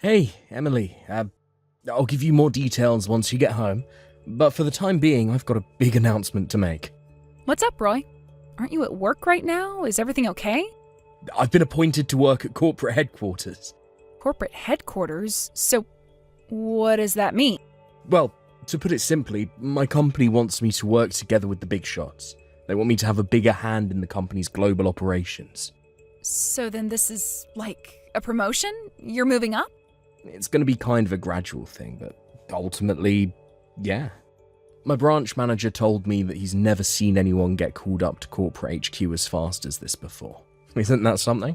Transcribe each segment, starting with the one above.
Hey, Emily, I'll give you more details once you get home, but for the time being, I've got a big announcement to make. What's up, Roy? Aren't you at work right now? Is everything okay? I've been appointed to work at corporate headquarters. Corporate headquarters? So, what does that mean? Well, to put it simply, my company wants me to work together with the big shots. They want me to have a bigger hand in the company's global operations. So then this is, like, a promotion? You're moving up? It's going to be kind of a gradual thing, but ultimately, yeah. My branch manager told me that he's never seen anyone get called up to corporate HQ as fast as this before. Isn't that something?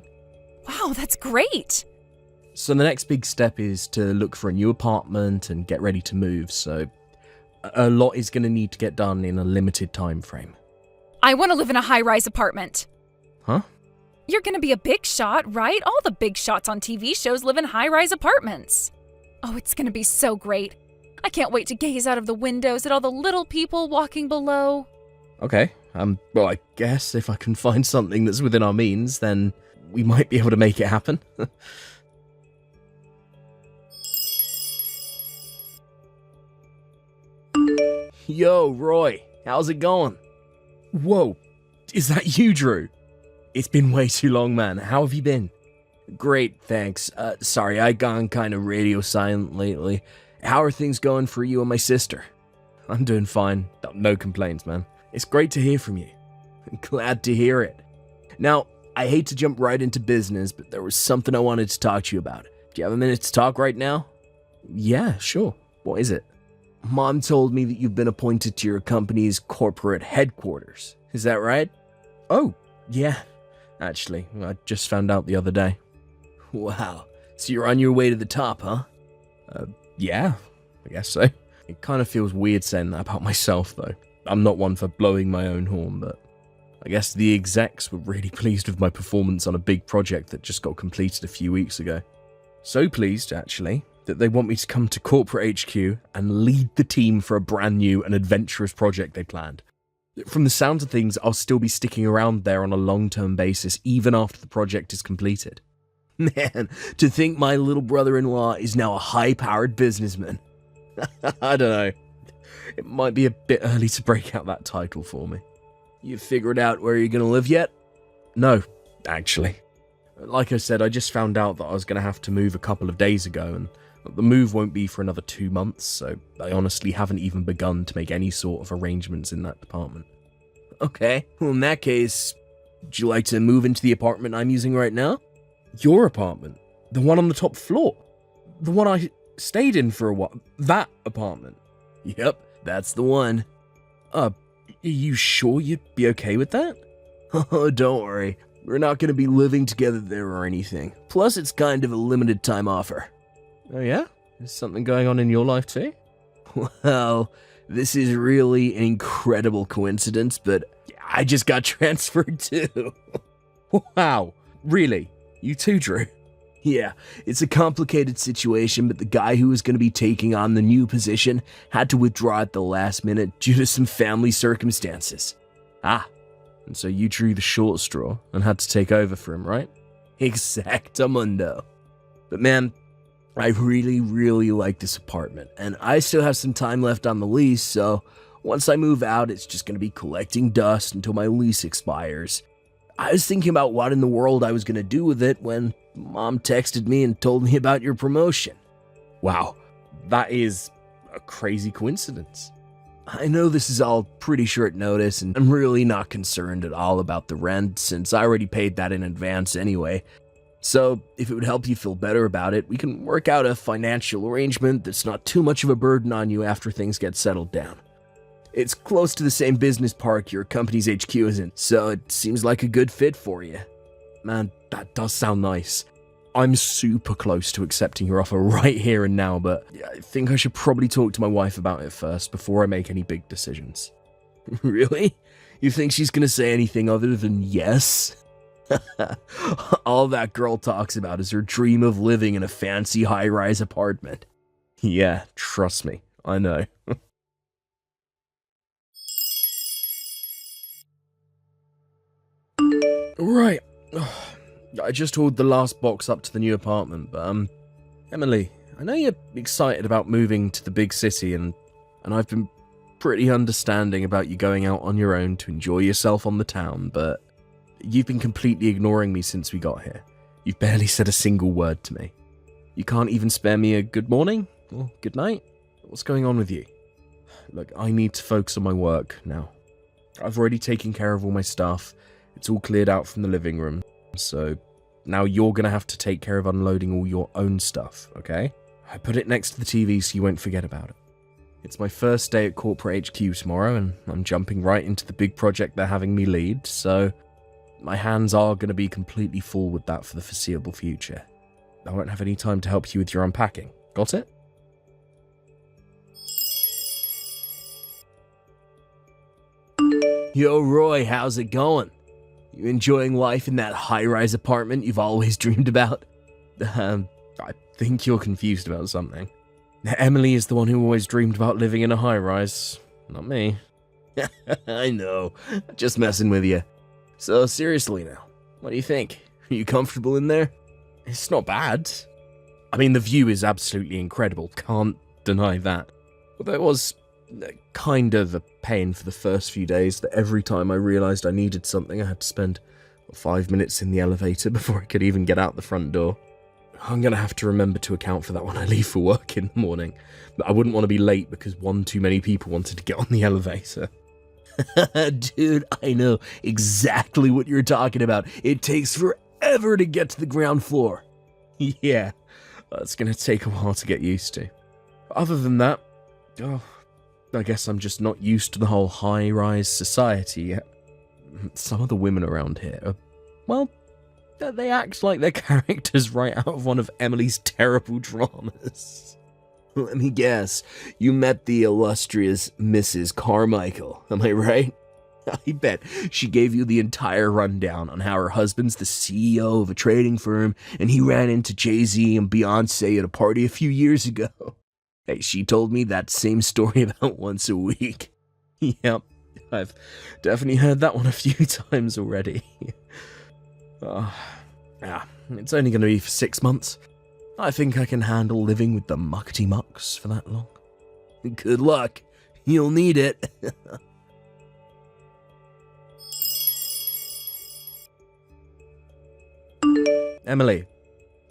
Wow, that's great! So the next big step is to look for a new apartment and get ready to move, so a lot is going to need to get done in a limited time frame. I want to live in a high-rise apartment. Huh? You're gonna be a big shot, right? All the big shots on TV shows live in high-rise apartments. Oh, it's gonna be so great. I can't wait to gaze out of the windows at all the little people walking below. Okay, well, I guess if I can find something that's within our means, then we might be able to make it happen. Yo, Roy, how's it going? Whoa, is that you, Drew? It's been way too long, man. How have you been? Great, thanks. Sorry, I gone kind of radio silent lately. How are things going for you and my sister? I'm doing fine. No complaints, man. It's great to hear from you. Glad to hear it. Now, I hate to jump right into business, but there was something I wanted to talk to you about. Do you have a minute to talk right now? Yeah, sure. What is it? Mom told me that you've been appointed to your company's corporate headquarters. Is that right? Oh, yeah. Actually, I just found out the other day. Wow. So you're on your way to the top, huh? Yeah, I guess so. It kind of feels weird saying that about myself, though. I'm not one for blowing my own horn, but I guess the execs were really pleased with my performance on a big project that just got completed a few weeks ago. So pleased, actually, that they want me to come to corporate HQ and lead the team for a brand new and adventurous project they planned. From the sounds of things, I'll still be sticking around there on a long-term basis, even after the project is completed. Man, to think my little brother-in-law is now a high-powered businessman. I don't know. It might be a bit early to break out that title for me. You figured out where you're going to live yet? No, actually. Like I said, I just found out that I was going to have to move a couple of days ago, and the move won't be for another 2 months, so I honestly haven't even begun to make any sort of arrangements in that department. Okay, well in that case, would you like to move into the apartment I'm using right now? Your apartment? The one on the top floor? The one I stayed in for a while? That apartment? Yep, that's the one. Are you sure you'd be okay with that? Oh, don't worry. We're not going to be living together there or anything. Plus, it's kind of a limited time offer. Oh yeah? Is something going on in your life too? Well, this is really an incredible coincidence, but I just got transferred too. Wow, really? You too, Drew? Yeah, it's a complicated situation, but the guy who was going to be taking on the new position had to withdraw at the last minute due to some family circumstances. Ah, and so you drew the short straw and had to take over for him, right? Exactamundo. But man, I really, really like this apartment, and I still have some time left on the lease, so once I move out, it's just going to be collecting dust until my lease expires. I was thinking about what in the world I was going to do with it when Mom texted me and told me about your promotion. Wow, that is a crazy coincidence. I know this is all pretty short notice, and I'm really not concerned at all about the rent, since I already paid that in advance anyway. So, if it would help you feel better about it, we can work out a financial arrangement that's not too much of a burden on you after things get settled down. It's close to the same business park your company's HQ is in, so it seems like a good fit for you. Man, that does sound nice. I'm super close to accepting your offer right here and now, but I think I should probably talk to my wife about it first before I make any big decisions. Really? You think she's gonna say anything other than yes? All that girl talks about is her dream of living in a fancy high-rise apartment. Yeah, trust me, I know. Right. I just hauled the last box up to the new apartment, but Emily, I know you're excited about moving to the big city, and I've been pretty understanding about you going out on your own to enjoy yourself on the town, but you've been completely ignoring me since we got here. You've barely said a single word to me. You can't even spare me a good morning or good night? What's going on with you? Look, I need to focus on my work now. I've already taken care of all my stuff. It's all cleared out from the living room, so now you're gonna have to take care of unloading all your own stuff, okay? I put it next to the TV so you won't forget about it. It's my first day at corporate HQ tomorrow, and I'm jumping right into the big project they're having me lead, so my hands are going to be completely full with that for the foreseeable future. I won't have any time to help you with your unpacking. Got it? Yo, Roy, how's it going? You enjoying life in that high-rise apartment you've always dreamed about? I think you're confused about something. Emily is the one who always dreamed about living in a high-rise, not me. I know, just messing with you. So seriously now, what do you think? Are you comfortable in there? It's not bad. I mean, the view is absolutely incredible, can't deny that. Although it was kind of a pain for the first few days that every time I realised I needed something, I had to spend 5 minutes in the elevator before I could even get out the front door. I'm going to have to remember to account for that when I leave for work in the morning. But I wouldn't want to be late because one too many people wanted to get on the elevator. Dude, I know exactly what you're talking about. It takes forever to get to the ground floor. Yeah, that's going to take a while to get used to. Other than that, I guess I'm just not used to the whole high-rise society yet. Some of the women around here are, well, they act like they're characters right out of one of Emily's terrible dramas. Let me guess, you met the illustrious Mrs. Carmichael, am I right? I bet she gave you the entire rundown on how her husband's the CEO of a trading firm and he ran into Jay-Z and Beyonce at a party a few years ago. Hey, she told me that same story about once a week. Yep, I've definitely heard that one a few times already. It's only going to be for 6 months. I think I can handle living with the muckety mucks for that long. Good luck. You'll need it. Emily,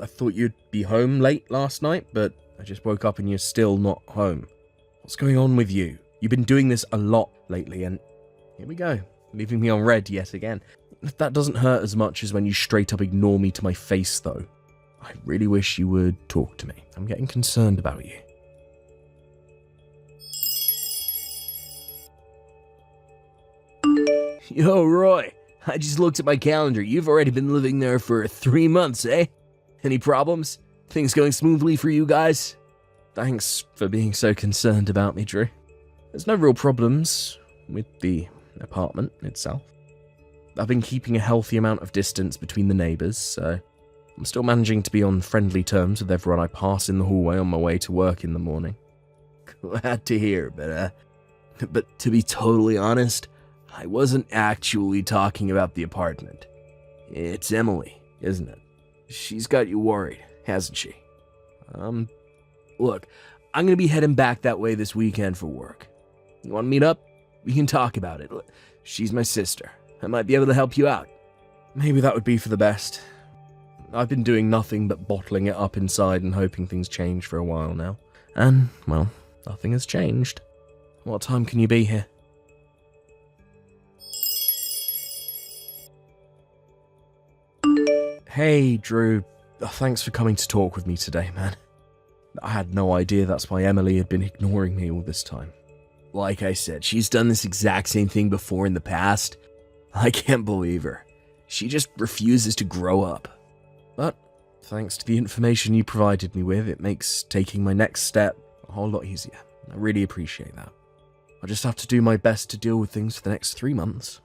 I thought you'd be home late last night, but I just woke up and you're still not home. What's going on with you? You've been doing this a lot lately, and here we go, leaving me on red yet again. That doesn't hurt as much as when you straight up ignore me to my face, though. I really wish you would talk to me. I'm getting concerned about you. Yo, Roy, I just looked at my calendar. You've already been living there for 3 months, eh? Any problems? Things going smoothly for you guys? Thanks for being so concerned about me, Drew. There's no real problems with the apartment itself. I've been keeping a healthy amount of distance between the neighbours, so I'm still managing to be on friendly terms with everyone I pass in the hallway on my way to work in the morning. Glad to hear, but to be totally honest, I wasn't actually talking about the apartment. It's Emily, isn't it? She's got you worried, hasn't she? Look, I'm gonna be heading back that way this weekend for work. You wanna meet up? We can talk about it. She's my sister. I might be able to help you out. Maybe that would be for the best. I've been doing nothing but bottling it up inside and hoping things change for a while now. And, well, nothing has changed. What time can you be here? Hey, Drew. Thanks for coming to talk with me today, man. I had no idea that's why Emily had been ignoring me all this time. Like I said, she's done this exact same thing before in the past. I can't believe her. She just refuses to grow up. But, thanks to the information you provided me with, it makes taking my next step a whole lot easier. I really appreciate that. I just have to do my best to deal with things for the next 3 months.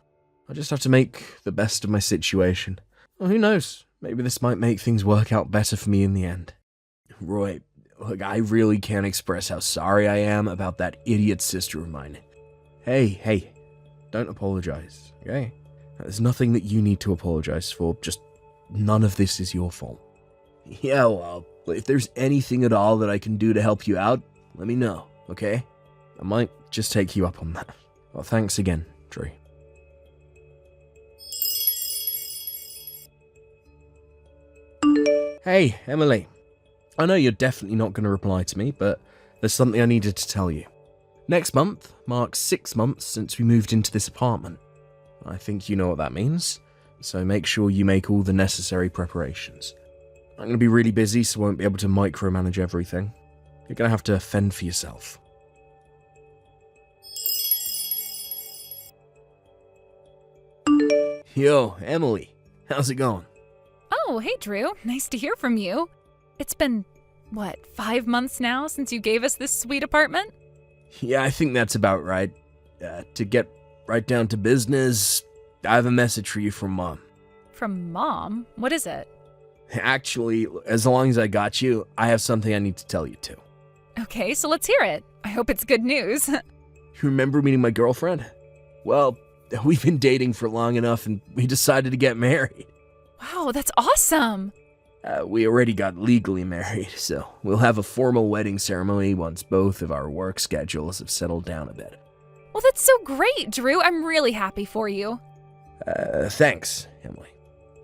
I just have to make the best of my situation. Well, who knows? Maybe this might make things work out better for me in the end. Roy, look, I really can't express how sorry I am about that idiot sister of mine. Hey, don't apologize, okay? There's nothing that you need to apologize for, just none of this is your fault. Yeah, well, If there's anything at all that I can do to help you out, let me know, okay? I might just take you up on that. Well, thanks again, Drew. Hey, Emily. I know you're definitely not going to reply to me, but there's something I needed to tell you. Next month marks 6 months since we moved into this apartment. I think you know what that means, so make sure you make all the necessary preparations. I'm going to be really busy, so I won't be able to micromanage everything. You're going to have to fend for yourself. Yo, Emily, how's it going? Oh, hey, Drew. Nice to hear from you. It's been, 5 months now since you gave us this sweet apartment? Yeah, I think that's about right. To get right down to business, I have a message for you from Mom. From Mom? What is it? Actually, as long as I got you, I have something I need to tell you too. Okay, so let's hear it. I hope it's good news. You remember meeting my girlfriend? Well, we've been dating for long enough and we decided to get married. Wow, that's awesome. We already got legally married, so we'll have a formal wedding ceremony once both of our work schedules have settled down a bit. Well, that's so great, Drew. I'm really happy for you. Thanks, Emily.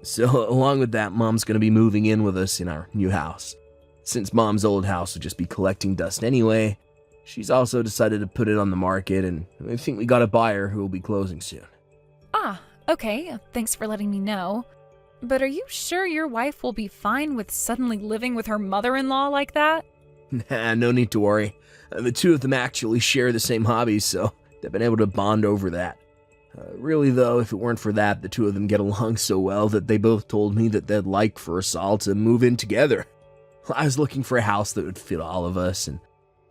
So, along with that, Mom's gonna be moving in with us in our new house. Since Mom's old house will just be collecting dust anyway, she's also decided to put it on the market, and I think we got a buyer who will be closing soon. Ah, okay. Thanks for letting me know. But are you sure your wife will be fine with suddenly living with her mother-in-law like that? Nah, no need to worry. The two of them actually share the same hobbies, so they've been able to bond over that. Really, though, if it weren't for that, the two of them get along so well that they both told me that they'd like for us all to move in together. I was looking for a house that would fit all of us, and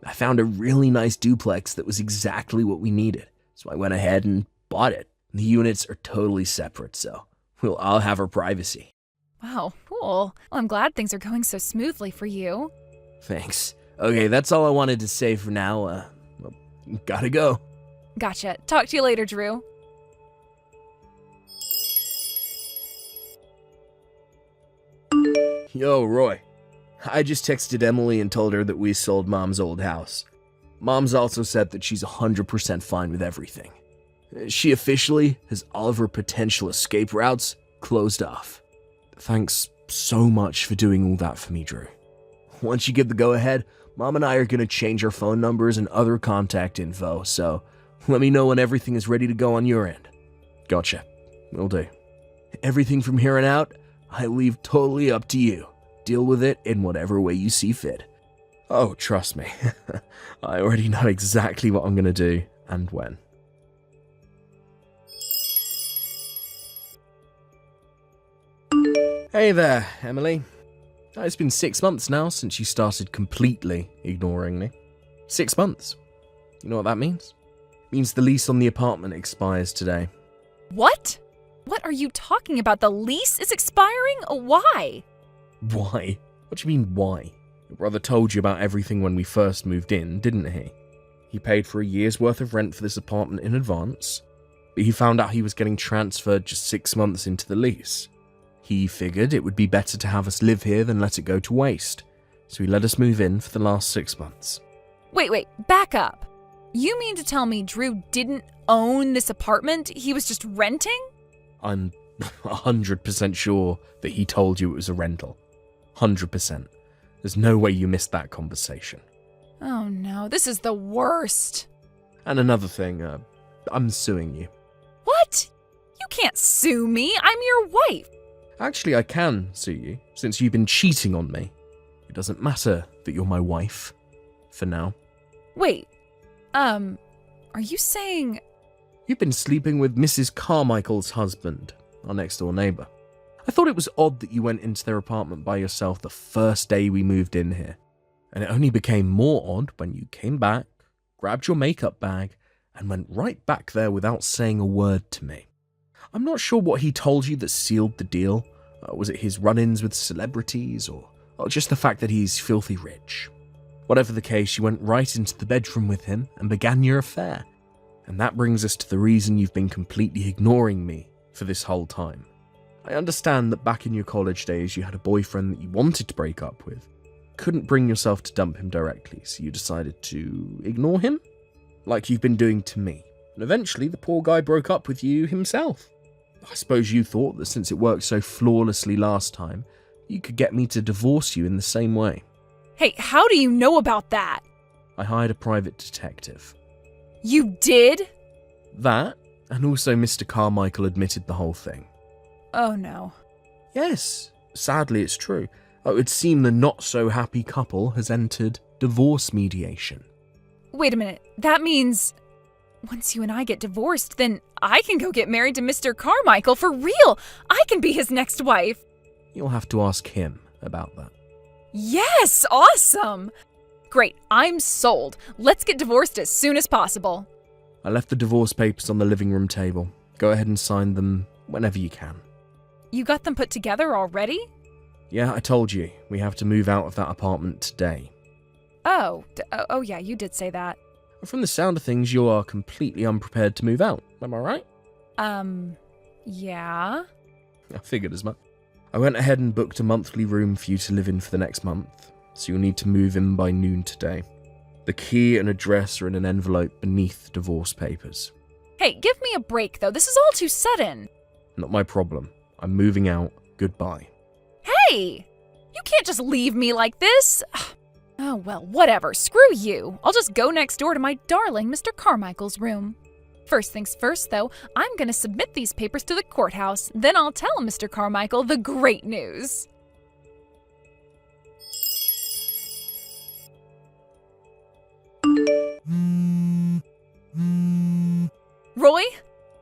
I found a really nice duplex that was exactly what we needed. So I went ahead and bought it. The units are totally separate, so we'll all have our privacy. Wow, cool. Well, I'm glad things are going so smoothly for you. Thanks. Okay, that's all I wanted to say for now. Well, gotta go. Gotcha. Talk to you later, Drew. Yo, Roy. I just texted Emily and told her that we sold Mom's old house. Mom's also said that she's 100% fine with everything. She officially has all of her potential escape routes closed off. Thanks so much for doing all that for me, Drew. Once you give the go-ahead, Mom and I are going to change our phone numbers and other contact info, so let me know when everything is ready to go on your end. Gotcha. Will do. Everything from here on out, I leave totally up to you. Deal with it in whatever way you see fit. Oh, trust me. I already know exactly what I'm going to do and when. Hey there, Emily. It's been 6 months now since you started completely ignoring me. 6 months. You know what that means? It means the lease on the apartment expires today. What? What are you talking about? The lease is expiring? Why? Why? What do you mean, why? Your brother told you about everything when we first moved in, didn't he? He paid for a year's worth of rent for this apartment in advance, but he found out he was getting transferred just 6 months into the lease. He figured it would be better to have us live here than let it go to waste, so he let us move in for the last 6 months. Wait, back up. You mean to tell me Drew didn't own this apartment? He was just renting? I'm 100% sure that he told you it was a rental. 100%. There's no way you missed that conversation. Oh no, this is the worst. And another thing, I'm suing you. What? You can't sue me. I'm your wife. Actually, I can sue you, since you've been cheating on me. It doesn't matter that you're my wife. For now. Wait, are you saying... You've been sleeping with Mrs. Carmichael's husband, our next-door neighbour. I thought it was odd that you went into their apartment by yourself the first day we moved in here. And it only became more odd when you came back, grabbed your makeup bag, and went right back there without saying a word to me. I'm not sure what he told you that sealed the deal. Was it his run-ins with celebrities, or just the fact that he's filthy rich? Whatever the case, you went right into the bedroom with him and began your affair. And that brings us to the reason you've been completely ignoring me for this whole time. I understand that back in your college days you had a boyfriend that you wanted to break up with, couldn't bring yourself to dump him directly, so you decided to ignore him? Like you've been doing to me. And eventually the poor guy broke up with you himself. I suppose you thought that since it worked so flawlessly last time, you could get me to divorce you in the same way. Hey, how do you know about that? I hired a private detective. You did? That, and also Mr. Carmichael admitted the whole thing. Oh no. Yes, sadly it's true. It would seem the not-so-happy couple has entered divorce mediation. Wait a minute, that means once you and I get divorced, then I can go get married to Mr. Carmichael for real. I can be his next wife. You'll have to ask him about that. Yes, awesome. Great, I'm sold. Let's get divorced as soon as possible. I left the divorce papers on the living room table. Go ahead and sign them whenever you can. You got them put together already? Yeah, I told you. We have to move out of that apartment today. Oh yeah, you did say that. From the sound of things, you are completely unprepared to move out. Am I right? Yeah. I figured as much. I went ahead and booked a monthly room for you to live in for the next month, so you'll need to move in by noon today. The key and address are in an envelope beneath the divorce papers. Hey, give me a break though. This is all too sudden. Not my problem. I'm moving out. Goodbye. Hey! You can't just leave me like this. Oh, well, whatever. Screw you. I'll just go next door to my darling Mr. Carmichael's room. First things first, though, I'm gonna submit these papers to the courthouse. Then I'll tell Mr. Carmichael the great news. Roy,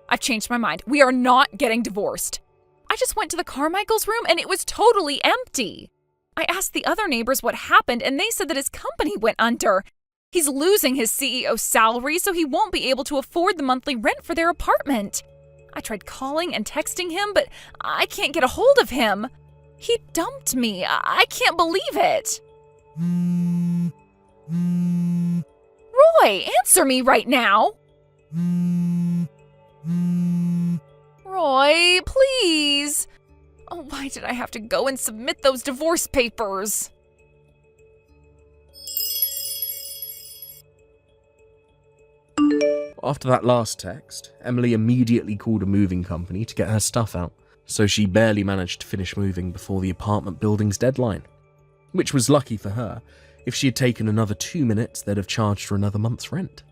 I've changed my mind. We are not getting divorced. I just went to the Carmichael's room and it was totally empty. I asked the other neighbors what happened and they said that his company went under. He's losing his CEO salary, so he won't be able to afford the monthly rent for their apartment. I tried calling and texting him, but I can't get a hold of him. He dumped me. I can't believe it. Roy, answer me right now. Roy, please. Oh, why did I have to go and submit those divorce papers? After that last text, Emily immediately called a moving company to get her stuff out, so she barely managed to finish moving before the apartment building's deadline. Which was lucky for her. If she had taken another 2 minutes, they'd have charged her another month's rent.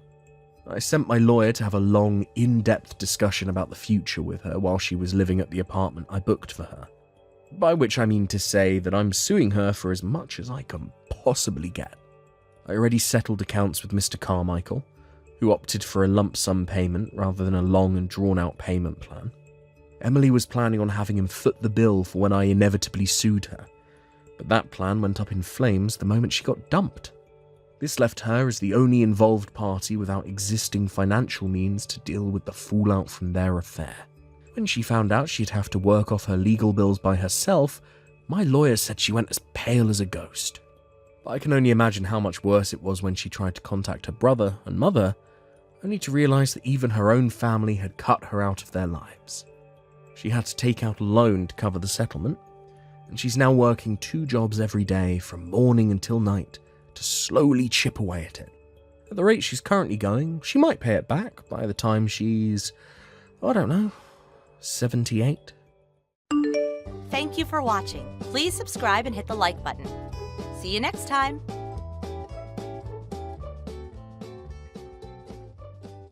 I sent my lawyer to have a long, in-depth discussion about the future with her while she was living at the apartment I booked for her. By which I mean to say that I'm suing her for as much as I can possibly get. I already settled accounts with Mr. Carmichael, who opted for a lump sum payment rather than a long and drawn-out payment plan. Emily was planning on having him foot the bill for when I inevitably sued her, but that plan went up in flames the moment she got dumped. This left her as the only involved party without existing financial means to deal with the fallout from their affair. When she found out she'd have to work off her legal bills by herself, my lawyer said she went as pale as a ghost. But I can only imagine how much worse it was when she tried to contact her brother and mother, only to realise that even her own family had cut her out of their lives. She had to take out a loan to cover the settlement, and she's now working 2 jobs every day from morning until night to slowly chip away at it. At the rate she's currently going, she might pay it back by the time she's, 78? Thank you for watching. Please subscribe and hit the like button. See you next time.